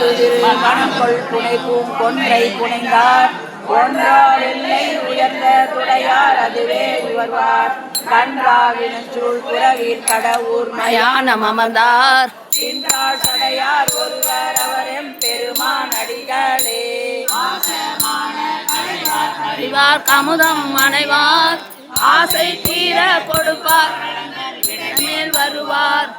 மணங்கொள் புனைக்கும் கொன்றை புனைந்தார் ஒன்றா வெள்ளை உயர்ந்த துடையார் அதுவே உயர்வார் கன்றாவினச்சூழ் புறவீர் கடவுர் மயானம் அமர்ந்தார் இன்றார் சடையார் ஒருவர் அவரும் பெருமான் அடிகளே அறிவார் கமுதம் அணைவார் ஆசை தீர கொடுப்பார் மேல் வருவார்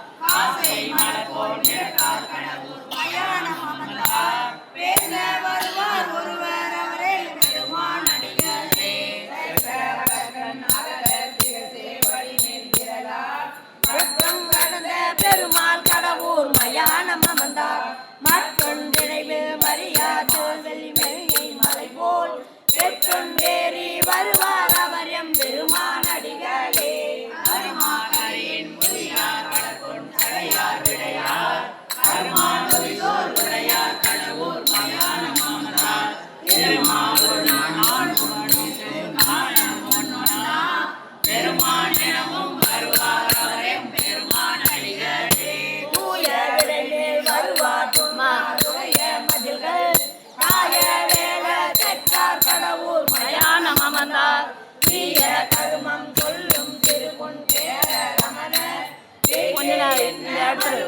பெருமாள் கடவுர் மயானம் அமர்ந்தார் மற்றொன்றிணைவு மரியாதை வெள்ளிமெழுகை மலை போல் பெற்றொன்றேறி வருவார் அவர் எம் பெருமான் அடிகளே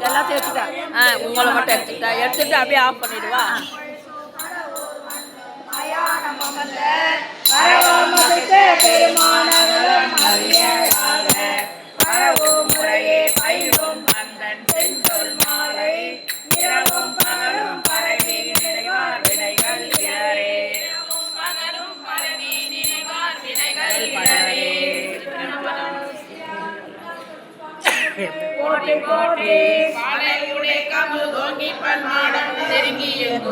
எல்லாத்தையும் எடுத்துட்டா உங்களை மட்டும் எடுத்துட்டு அப்படியே ஆஃப் பண்ணிடுவா முறையே பயிரும்